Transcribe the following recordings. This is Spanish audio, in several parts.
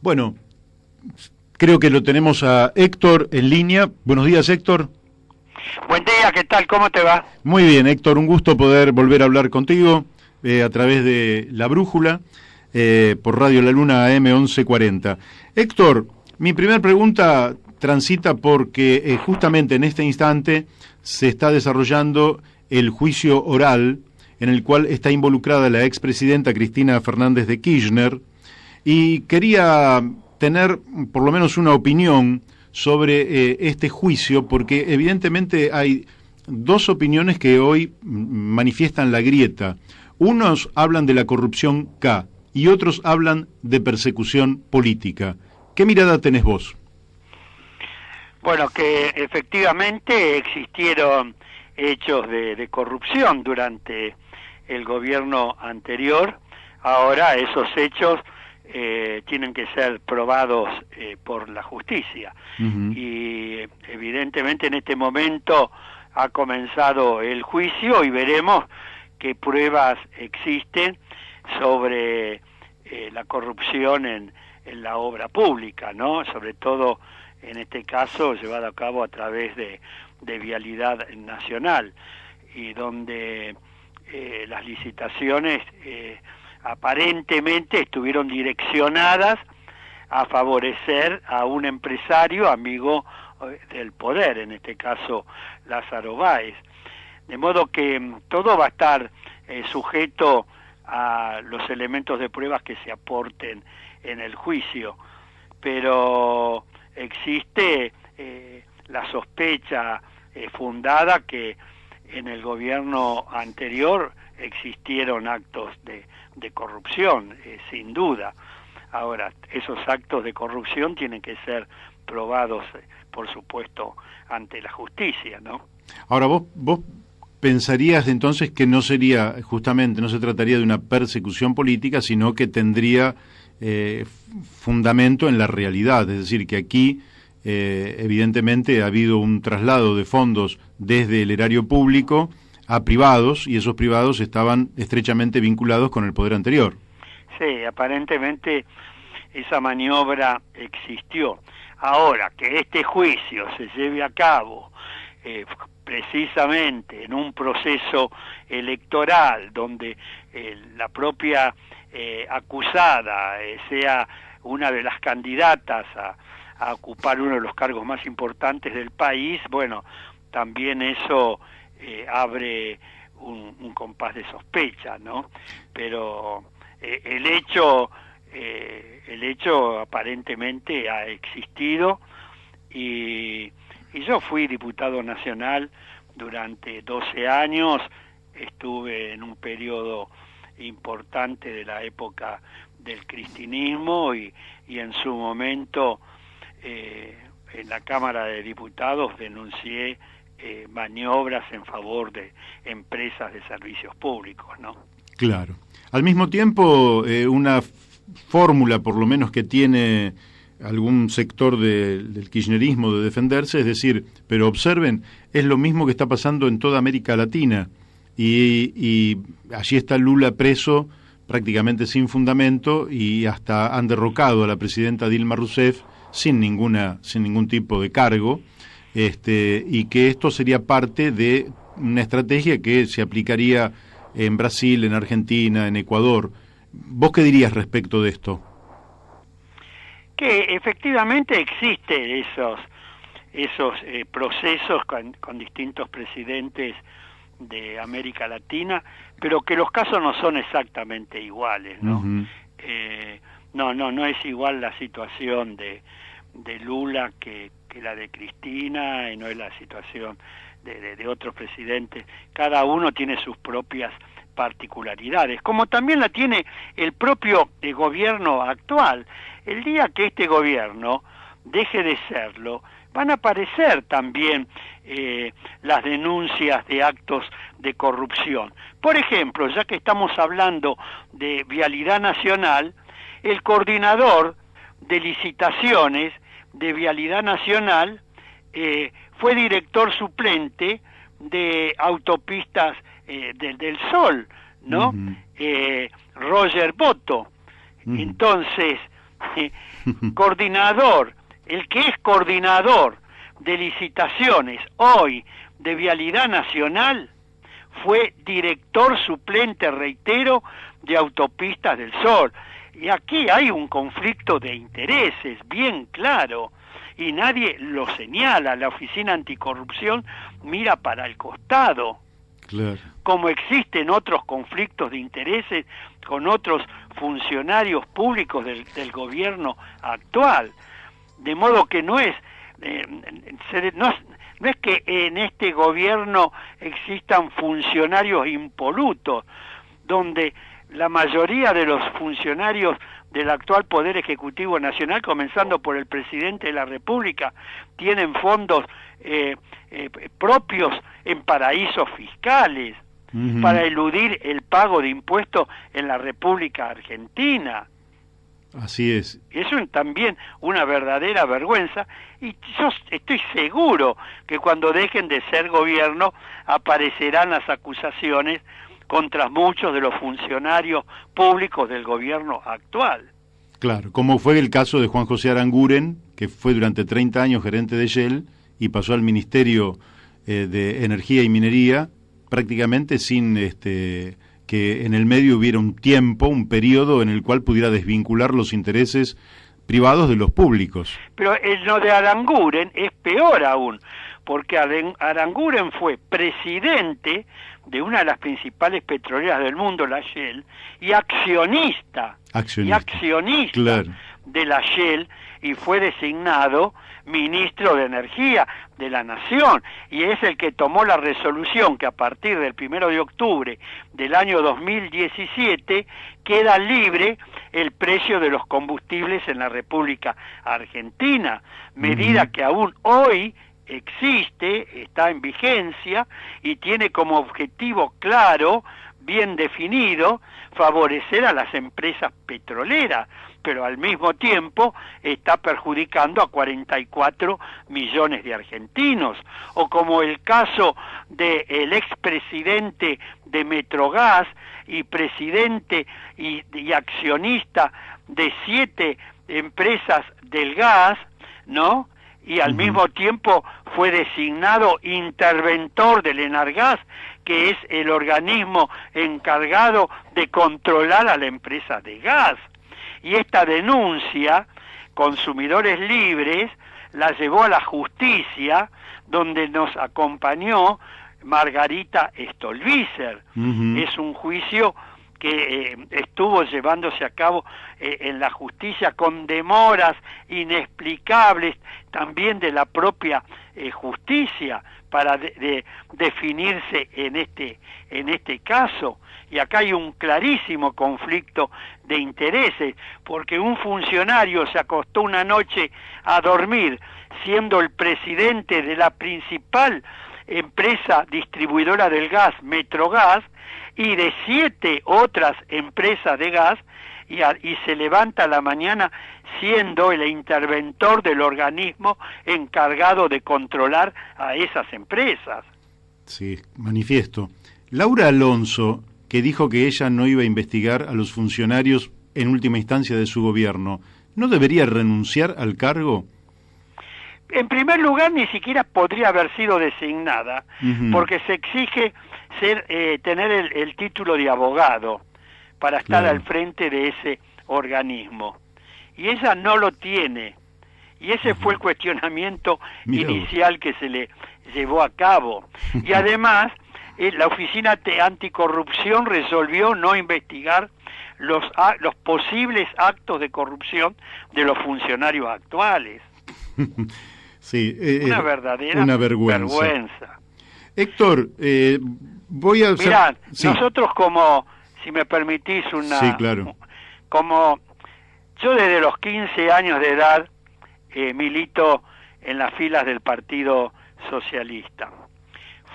Bueno, creo que lo tenemos a Héctor en línea. Buenos días, Héctor. Buen día, ¿qué tal? ¿Cómo te va? Muy bien, Héctor, un gusto poder volver a hablar contigo a través de La Brújula, por Radio La Luna AM 1140. Héctor, mi primera pregunta transita porque justamente en este instante se está desarrollando el juicio oral en el cual está involucrada la expresidenta Cristina Fernández de Kirchner, y quería tener por lo menos una opinión sobre este juicio, porque evidentemente hay dos opiniones que hoy manifiestan la grieta. Unos hablan de la corrupción K y otros hablan de persecución política. ¿Qué mirada tenés vos? Bueno, que efectivamente existieron hechos de corrupción durante el gobierno anterior. Ahora esos hechos tienen que ser probados por la justicia. Uh-huh. Y evidentemente en este momento ha comenzado el juicio y veremos qué pruebas existen sobre la corrupción en la obra pública, ¿no? Sobre todo en este caso llevado a cabo a través de Vialidad Nacional, y donde las licitaciones aparentemente estuvieron direccionadas a favorecer a un empresario amigo del poder, en este caso Lázaro Báez. De modo que todo va a estar sujeto a los elementos de pruebas que se aporten en el juicio, pero existe la sospecha fundada que en el gobierno anterior existieron actos de corrupción, sin duda. Ahora, esos actos de corrupción tienen que ser probados, por supuesto, ante la justicia, ¿no? Ahora, vos pensarías entonces que no sería, justamente, no se trataría de una persecución política, sino que tendría fundamento en la realidad, es decir, que aquí evidentemente ha habido un traslado de fondos desde el erario público a privados, y esos privados estaban estrechamente vinculados con el poder anterior. Sí, aparentemente esa maniobra existió. Ahora, que este juicio se lleve a cabo precisamente en un proceso electoral donde la propia acusada sea una de las candidatas a ocupar uno de los cargos más importantes del país, bueno, también eso abre un compás de sospecha, ¿no? Pero el hecho aparentemente ha existido, y yo fui diputado nacional durante 12 años, estuve en un periodo importante de la época del cristinismo y en su momento en la Cámara de Diputados denuncié maniobras en favor de empresas de servicios públicos, ¿no? Claro. Al mismo tiempo, una fórmula, por lo menos que tiene algún sector del kirchnerismo de defenderse, es decir, pero observen, es lo mismo que está pasando en toda América Latina, y allí está Lula preso prácticamente sin fundamento, y hasta han derrocado a la presidenta Dilma Rousseff sin ningún tipo de cargo, y que esto sería parte de una estrategia que se aplicaría en Brasil, en Argentina, en Ecuador. ¿Vos qué dirías respecto de esto? Que efectivamente existe esos procesos con distintos presidentes de América Latina, pero que los casos no son exactamente iguales, ¿no? Uh-huh. No es igual la situación de Lula que la de Cristina, y no es la situación de otros presidentes. Cada uno tiene sus propias particularidades, como también la tiene el propio gobierno actual. El día que este gobierno deje de serlo, van a aparecer también las denuncias de actos de corrupción. Por ejemplo, ya que estamos hablando de Vialidad Nacional, el coordinador de licitaciones de Vialidad Nacional fue director suplente de Autopistas del Sol, ¿no? Uh-huh. Roger Boto. Uh-huh. Entonces, coordinador, el que es coordinador de licitaciones hoy de Vialidad Nacional, fue director suplente, reitero, de Autopistas del Sol. Y aquí hay un conflicto de intereses bien claro, y nadie lo señala. La Oficina Anticorrupción mira para el costado. Claro. Como existen otros conflictos de intereses con otros funcionarios públicos del gobierno actual. De modo que no es que en este gobierno existan funcionarios impolutos, donde la mayoría de los funcionarios del actual Poder Ejecutivo Nacional, comenzando por el presidente de la República, tienen fondos propios en paraísos fiscales para eludir el pago de impuestos en la República Argentina. Así es. Eso es también una verdadera vergüenza, y yo estoy seguro que cuando dejen de ser gobierno aparecerán las acusaciones contra muchos de los funcionarios públicos del gobierno actual. Claro, como fue el caso de Juan José Aranguren, que fue durante 30 años gerente de Shell y pasó al Ministerio de Energía y Minería, prácticamente sin que en el medio hubiera un tiempo, un periodo en el cual pudiera desvincular los intereses privados de los públicos. Pero lo de Aranguren es peor aún, porque Aranguren fue presidente de una de las principales petroleras del mundo, la Shell, y accionista. Claro. De la Shell, y fue designado ministro de Energía de la Nación, y es el que tomó la resolución que a partir del 1 de octubre del año 2017 queda libre el precio de los combustibles en la República Argentina, medida que aún hoy existe, está en vigencia y tiene como objetivo claro, bien definido, favorecer a las empresas petroleras, pero al mismo tiempo está perjudicando a 44 millones de argentinos, o como el caso del expresidente de Metrogas y presidente y accionista de 7 empresas del gas, ¿no? Y al mismo tiempo fue designado interventor del Enargas, que es el organismo encargado de controlar a la empresa de gas. Y esta denuncia, Consumidores Libres, la llevó a la justicia, donde nos acompañó Margarita Stolbizer. Es un juicio que estuvo llevándose a cabo en la justicia con demoras inexplicables también de la propia justicia para definirse en este caso. Y acá hay un clarísimo conflicto de intereses, porque un funcionario se acostó una noche a dormir siendo el presidente de la principal empresa distribuidora del gas, Metrogas, y de 7 otras empresas de gas, y se levanta a la mañana siendo el interventor del organismo encargado de controlar a esas empresas. Sí, manifiesto. Laura Alonso, que dijo que ella no iba a investigar a los funcionarios en última instancia de su gobierno, ¿no debería renunciar al cargo? En primer lugar, ni siquiera podría haber sido designada, porque se exige tener el título de abogado para estar al frente de ese organismo. Y ella no lo tiene. Y ese fue el cuestionamiento inicial que se le llevó a cabo. Y además, la Oficina Anticorrupción resolvió no investigar los posibles actos de corrupción de los funcionarios actuales. Sí, una verdadera vergüenza. Héctor, voy a... Mirá, nosotros como, si me permitís Sí, claro. Como yo desde los 15 años de edad milito en las filas del Partido Socialista.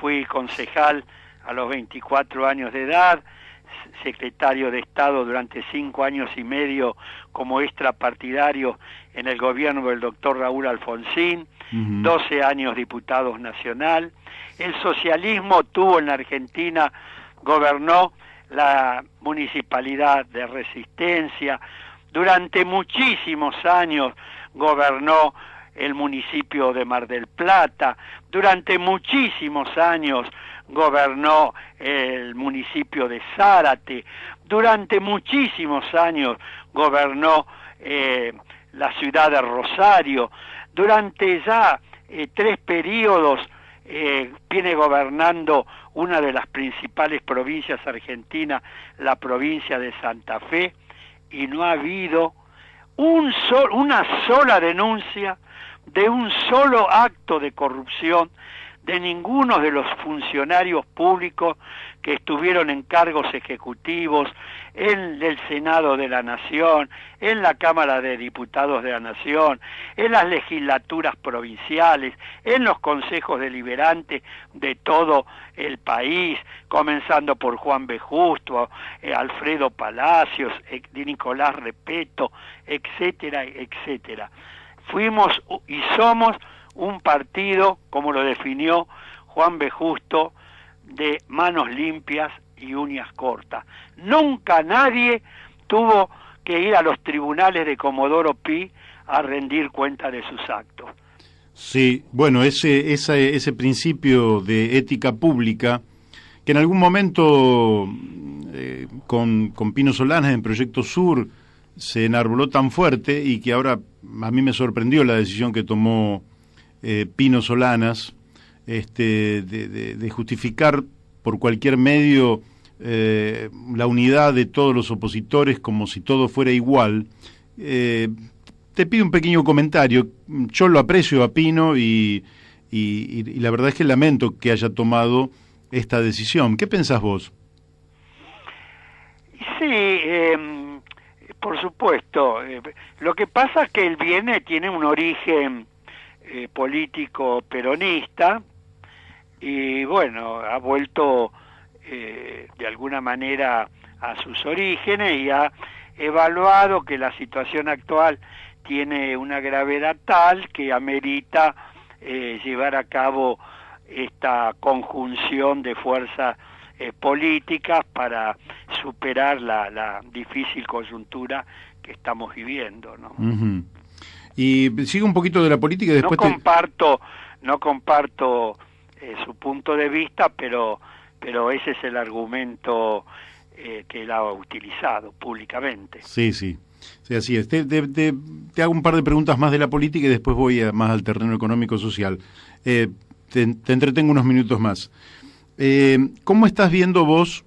Fui concejal a los 24 años de edad, secretario de Estado durante 5 años y medio como extrapartidario en el gobierno del doctor Raúl Alfonsín, 12 años diputado nacional. El socialismo tuvo en la Argentina, gobernó la municipalidad de Resistencia, Durante muchísimos años gobernó el municipio de Mar del Plata, durante muchísimos años gobernó el municipio de Zárate, durante muchísimos años gobernó la ciudad de Rosario, durante ya 3 periodos viene gobernando una de las principales provincias argentinas, la provincia de Santa Fe, y no ha habido una sola denuncia de un solo acto de corrupción de ninguno de los funcionarios públicos que estuvieron en cargos ejecutivos en el Senado de la Nación, en la Cámara de Diputados de la Nación, en las legislaturas provinciales, en los consejos deliberantes de todo el país, comenzando por Juan B. Justo, Alfredo Palacios, Nicolás Repeto, etcétera, etcétera. Fuimos y somos un partido, como lo definió Juan B. Justo, de manos limpias y uñas cortas. Nunca nadie tuvo que ir a los tribunales de Comodoro Pi a rendir cuenta de sus actos. Sí, bueno, ese principio de ética pública, que en algún momento con Pino Solanas en Proyecto Sur se enarboló tan fuerte, y que ahora a mí me sorprendió la decisión que tomó Pino Solanas, de justificar por cualquier medio la unidad de todos los opositores como si todo fuera igual. Te pido un pequeño comentario. Yo lo aprecio a Pino y la verdad es que lamento que haya tomado esta decisión. ¿Qué pensás vos? Sí, por supuesto. Lo que pasa es que él tiene un origen político peronista, y bueno, ha vuelto de alguna manera a sus orígenes y ha evaluado que la situación actual tiene una gravedad tal que amerita llevar a cabo esta conjunción de fuerzas políticas para superar la difícil coyuntura que estamos viviendo, ¿no? Uh-huh. Y sigo un poquito de la política y después no comparto su punto de vista, pero ese es el argumento que él ha utilizado públicamente. Sí, así es. Te hago un par de preguntas más de la política y después voy más al terreno económico-social. Te entretengo unos minutos más. ¿Cómo estás viendo vos,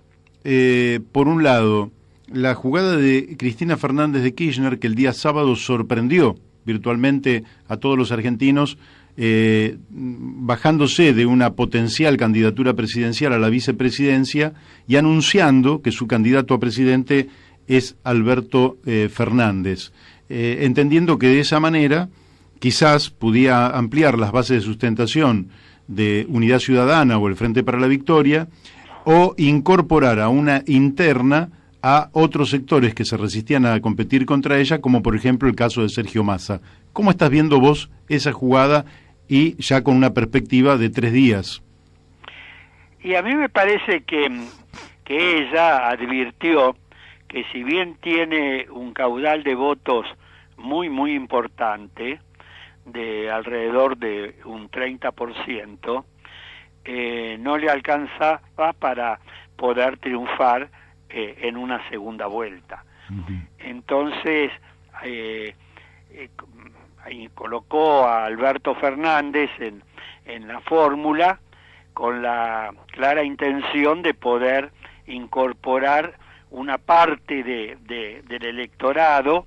por un lado, la jugada de Cristina Fernández de Kirchner, que el día sábado sorprendió virtualmente a todos los argentinos, bajándose de una potencial candidatura presidencial a la vicepresidencia y anunciando que su candidato a presidente es Alberto Fernández, entendiendo que de esa manera quizás pudiera ampliar las bases de sustentación de Unidad Ciudadana o el Frente para la Victoria, o incorporar a una interna a otros sectores que se resistían a competir contra ella, como por ejemplo el caso de Sergio Massa. ¿Cómo estás viendo vos esa jugada, y ya con una perspectiva de 3 días? Y a mí me parece que ella advirtió que si bien tiene un caudal de votos muy, muy importante, de alrededor de un 30%, no le alcanzaba para poder triunfar en una segunda vuelta. Uh-huh. Entonces, ahí colocó a Alberto Fernández en la fórmula, con la clara intención de poder incorporar una parte del electorado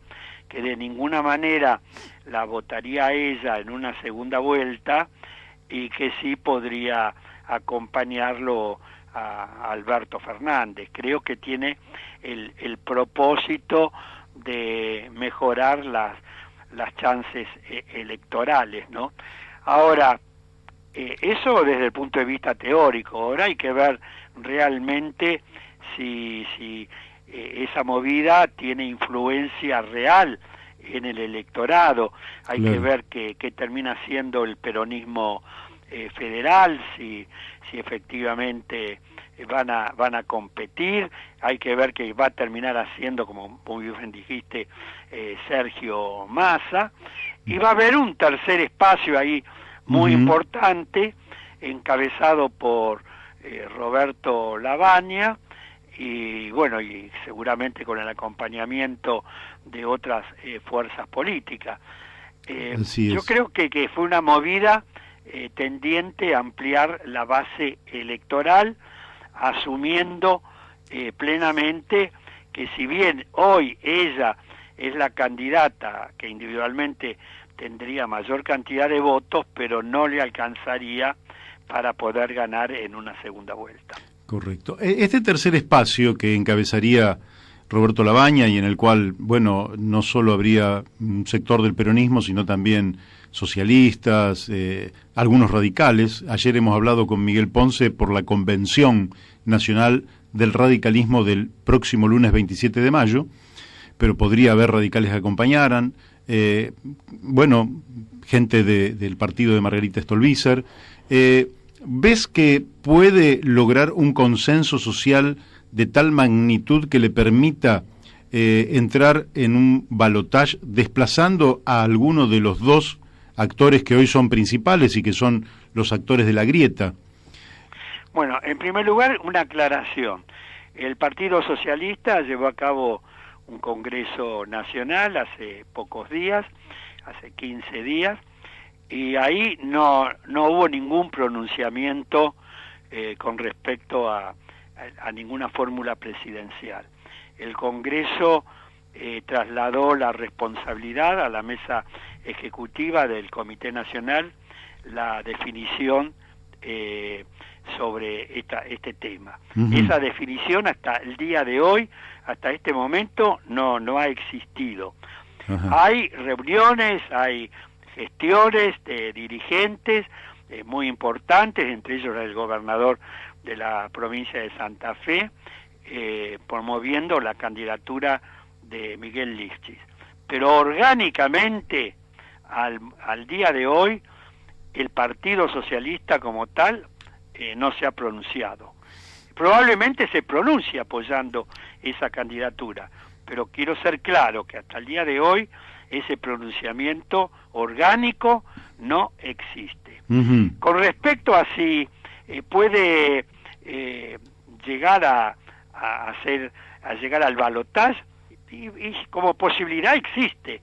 que de ninguna manera la votaría a ella en una segunda vuelta, y que sí podría acompañarlo a Alberto Fernández. Creo que tiene el propósito de mejorar las chances electorales, ¿no? Ahora, eso desde el punto de vista teórico. Ahora hay que ver realmente si esa movida tiene influencia real en el electorado. Hay que ver qué termina siendo el peronismo federal, si efectivamente van a competir. Hay que ver que va a terminar haciendo, como muy bien dijiste, Sergio Massa, y va a haber un tercer espacio ahí muy importante, encabezado por Roberto Lavagna, y bueno, y seguramente con el acompañamiento de otras fuerzas políticas. Yo creo que fue una movida tendiente a ampliar la base electoral, asumiendo plenamente que si bien hoy ella es la candidata que individualmente tendría mayor cantidad de votos, pero no le alcanzaría para poder ganar en una segunda vuelta. Correcto. Este tercer espacio que encabezaría Roberto Lavagna y en el cual, bueno, no solo habría un sector del peronismo, sino también socialistas, algunos radicales. Ayer hemos hablado con Miguel Ponce por la Convención Nacional del Radicalismo del próximo lunes 27 de mayo, pero podría haber radicales que acompañaran, bueno, gente del partido de Margarita Stolbizer. ¿Ves que puede lograr un consenso social de tal magnitud que le permita entrar en un balotaje desplazando a alguno de los dos actores que hoy son principales y que son los actores de la grieta? Bueno, en primer lugar, una aclaración. El Partido Socialista llevó a cabo un congreso nacional hace pocos días, hace 15 días, y ahí no hubo ningún pronunciamiento con respecto a ninguna fórmula presidencial. El Congreso trasladó la responsabilidad a la mesa ejecutiva del Comité Nacional, la definición sobre este tema. Esa definición hasta el día de hoy, hasta este momento, no ha existido. Hay reuniones, hay gestiones de dirigentes muy importantes, entre ellos el gobernador de la provincia de Santa Fe, promoviendo la candidatura de Miguel Lifchis. Pero orgánicamente, al día de hoy, el Partido Socialista como tal no se ha pronunciado. Probablemente se pronuncie apoyando esa candidatura, pero quiero ser claro que hasta el día de hoy ese pronunciamiento orgánico no existe. Con respecto a si puede llegar a llegar al balotaje, y como posibilidad existe.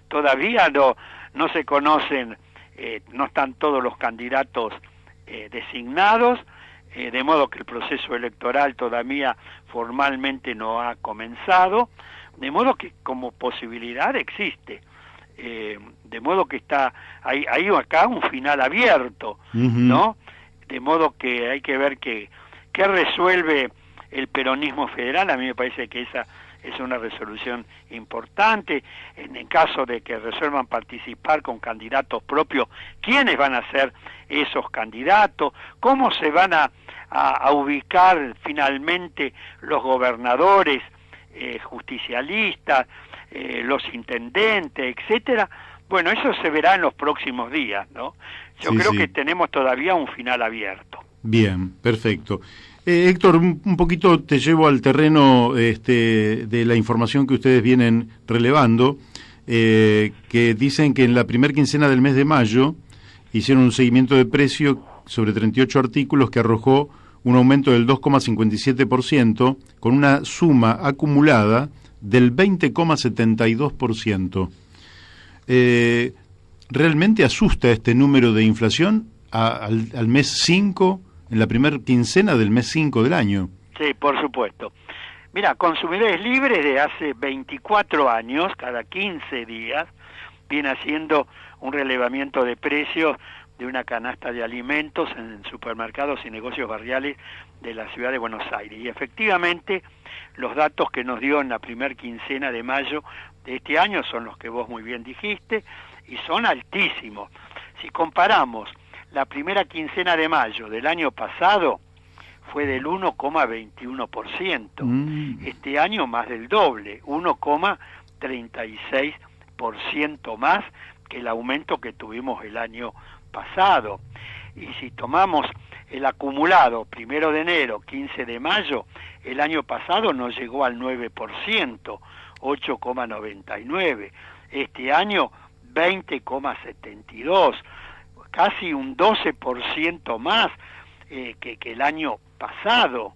Todavía no se conocen, no están todos los candidatos designados, de modo que el proceso electoral todavía formalmente no ha comenzado, de modo que como posibilidad existe. De modo que hay acá un final abierto, ¿no? De modo que hay que ver qué resuelve el peronismo federal. A mí me parece que esa es una resolución importante. En el caso de que resuelvan participar con candidatos propios, ¿quiénes van a ser esos candidatos? ¿Cómo se van a ubicar finalmente los gobernadores justicialistas, los intendentes, etcétera? Bueno, eso se verá en los próximos días, ¿no? Yo creo que tenemos todavía un final abierto. Bien, perfecto. Héctor, un poquito te llevo al terreno de la información que ustedes vienen relevando, que dicen que en la primera quincena del mes de mayo hicieron un seguimiento de precio sobre 38 artículos que arrojó un aumento del 2,57%, con una suma acumulada del 20,72%. ¿Realmente asusta este número de inflación al mes 5, en la primera quincena del mes 5 del año? Sí, por supuesto. Mira, Consumidores Libres de hace 24 años, cada 15 días, viene haciendo un relevamiento de precios de una canasta de alimentos en supermercados y negocios barriales de la ciudad de Buenos Aires. Y efectivamente, los datos que nos dio en la primera quincena de mayo de este año son los que vos muy bien dijiste, y son altísimos. Si comparamos la primera quincena de mayo del año pasado, fue del 1,21%. Este año más del doble, 1,36% más que el aumento que tuvimos el año pasado. y si tomamos el acumulado 1 de enero, 15 de mayo, el año pasado no llegó al 9%, 8,99. Este año 20,72, casi un 12% más que el año pasado.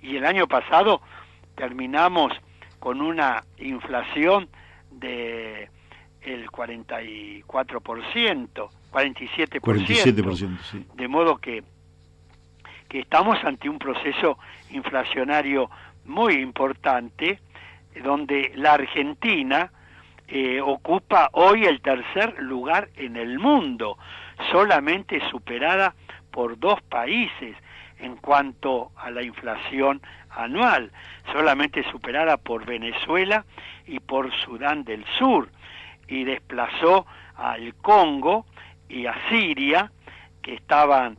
Y el año pasado terminamos con una inflación de el 44%, 47%, 47%, sí. De modo que estamos ante un proceso inflacionario muy importante, donde la Argentina ocupa hoy el tercer lugar en el mundo, solamente superada por 2 países en cuanto a la inflación anual, solamente superada por Venezuela y por Sudán del Sur, y desplazó al Congo y a Siria, que estaban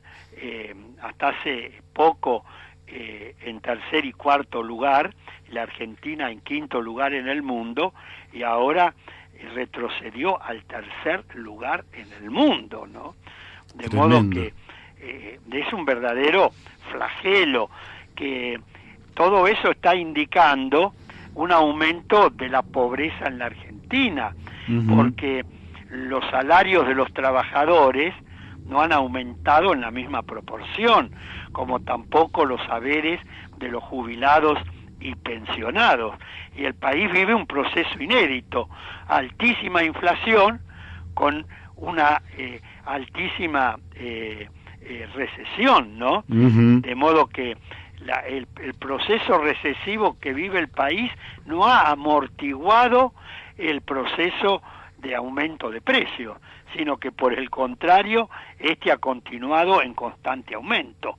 hasta hace poco en tercer y cuarto lugar, la Argentina en quinto lugar en el mundo, y ahora retrocedió al tercer lugar en el mundo, ¿no? De Tremendo. modo que es un verdadero flagelo, que todo eso está indicando un aumento de la pobreza en la Argentina, porque los salarios de los trabajadores no han aumentado en la misma proporción, como tampoco los saberes de los jubilados y pensionados. Y el país vive un proceso inédito, altísima inflación con una altísima recesión, ¿no? De modo que el proceso recesivo que vive el país no ha amortiguado el proceso de aumento de precios, sino que por el contrario, este ha continuado en constante aumento,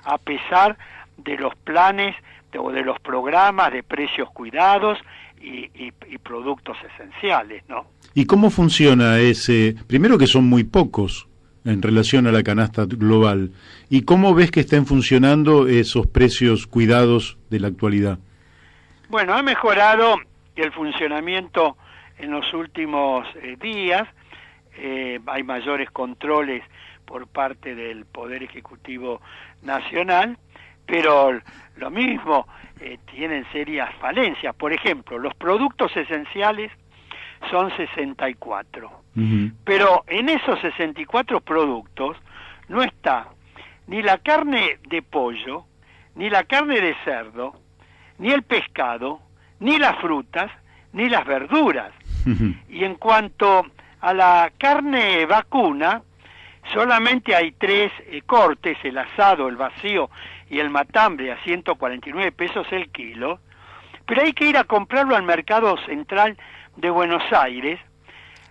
a pesar de los planes o de los programas de precios cuidados y productos esenciales, ¿no? ¿Y cómo funciona ese? Primero, que son muy pocos en relación a la canasta global, ¿y cómo ves que estén funcionando esos precios cuidados de la actualidad? Bueno, ha mejorado el funcionamiento en los últimos días, hay mayores controles por parte del Poder Ejecutivo Nacional, pero lo mismo, tienen serias falencias. Por ejemplo, los productos esenciales son 64, pero en esos 64 productos no está ni la carne de pollo, ni la carne de cerdo, ni el pescado, ni las frutas, ni las verduras. Y en cuanto a la carne vacuna, solamente hay 3 cortes, el asado, el vacío y el matambre, a 149 pesos el kilo, pero hay que ir a comprarlo al mercado central de Buenos Aires,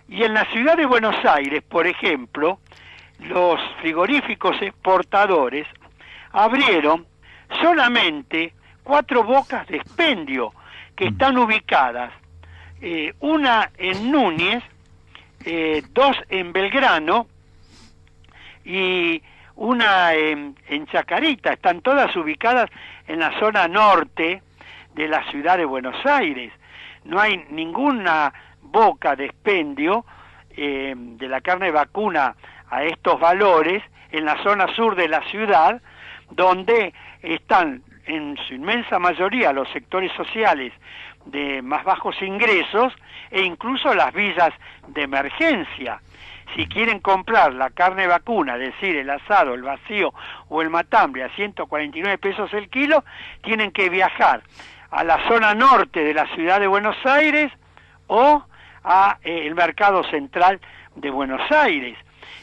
y en la ciudad de Buenos Aires, por ejemplo, los frigoríficos exportadores abrieron solamente 4 bocas de expendio que están ubicadas, una en Núñez, 2 en Belgrano y una en Chacarita. Están todas ubicadas en la zona norte de la ciudad de Buenos Aires. No hay ninguna boca de expendio de la carne vacuna a estos valores en la zona sur de la ciudad, donde están en su inmensa mayoría los sectores sociales de más bajos ingresos e incluso las villas de emergencia. Si quieren comprar la carne vacuna, es decir, el asado, el vacío o el matambre a 149 pesos el kilo, tienen que viajar a la zona norte de la ciudad de Buenos Aires o a el mercado central de Buenos Aires.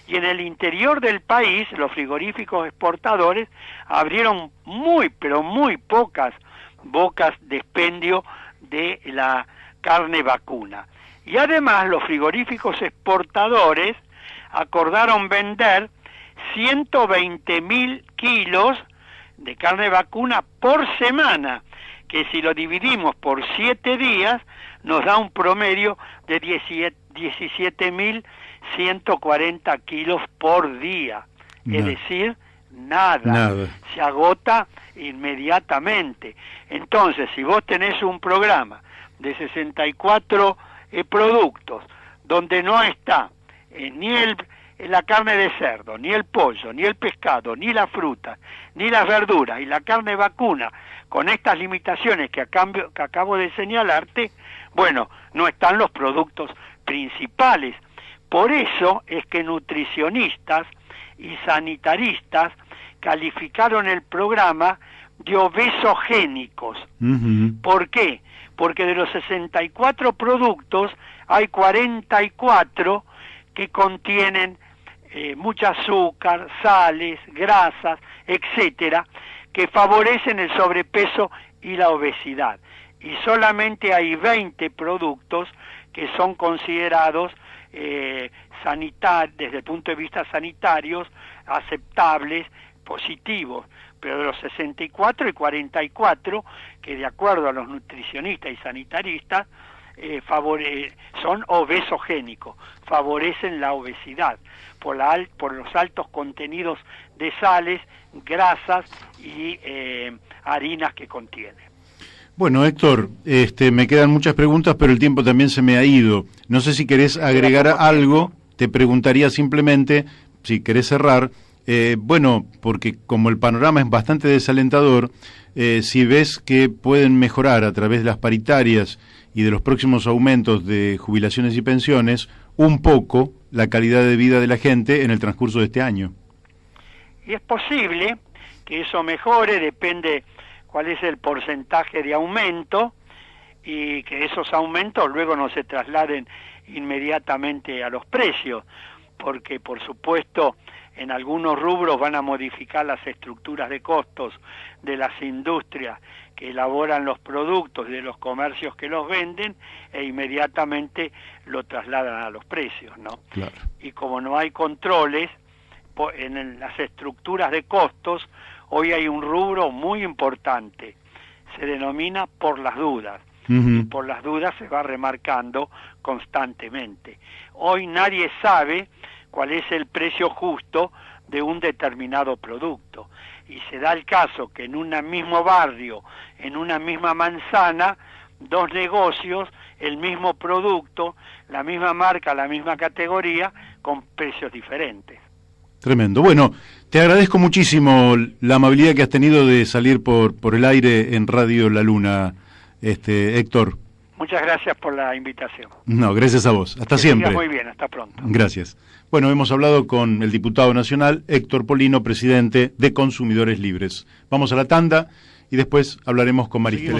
Y en el interior del país, los frigoríficos exportadores abrieron muy, pero muy pocas bocas de expendio de la carne vacuna. Y además los frigoríficos exportadores acordaron vender 120.000 kilos de carne vacuna por semana, que si lo dividimos por 7 días nos da un promedio de 17.140 kilos por día. Es decir, nada. Se agota inmediatamente. Entonces, si vos tenés un programa de 64 productos donde no está ni la carne de cerdo, ni el pollo, ni el pescado, ni la fruta, ni las verduras y la carne vacuna, con estas limitaciones que acabo de señalarte, bueno, no están los productos principales. Por eso es que nutricionistas y sanitaristas calificaron el programa de obesogénicos. ¿Por qué? Porque de los 64 productos hay 44 que contienen mucho azúcar, sales, grasas, etcétera, que favorecen el sobrepeso y la obesidad. Y solamente hay 20 productos que son considerados desde el punto de vista sanitarios, aceptables, positivos. Pero de los 64 y 44, que de acuerdo a los nutricionistas y sanitaristas, son obesogénicos, favorecen la obesidad por los altos contenidos de sales, grasas y harinas que contienen. Bueno, Héctor, me quedan muchas preguntas, pero el tiempo también se me ha ido. No sé si querés agregar algo, te preguntaría simplemente, si querés cerrar, bueno, porque como el panorama es bastante desalentador, si ves que pueden mejorar a través de las paritarias y de los próximos aumentos de jubilaciones y pensiones, un poco la calidad de vida de la gente en el transcurso de este año. Y es posible que eso mejore, depende cuál es el porcentaje de aumento y que esos aumentos luego no se trasladen inmediatamente a los precios, porque por supuesto en algunos rubros van a modificar las estructuras de costos de las industrias que elaboran los productos y de los comercios que los venden e inmediatamente lo trasladan a los precios, ¿no? Claro. Y como no hay controles en las estructuras de costos, hoy hay un rubro muy importante, se denomina por las dudas. Y por las dudas se va remarcando constantemente. Hoy nadie sabe cuál es el precio justo de un determinado producto. Y se da el caso que en un mismo barrio, en una misma manzana, dos negocios, el mismo producto, la misma marca, la misma categoría, con precios diferentes. Tremendo. Bueno, te agradezco muchísimo la amabilidad que has tenido de salir por el aire en Radio La Luna, Héctor. Muchas gracias por la invitación. No, gracias a vos. Hasta siempre. Muy bien, hasta pronto. Gracias. Bueno, hemos hablado con el diputado nacional Héctor Polino, presidente de Consumidores Libres. Vamos a la tanda y después hablaremos con Maristela.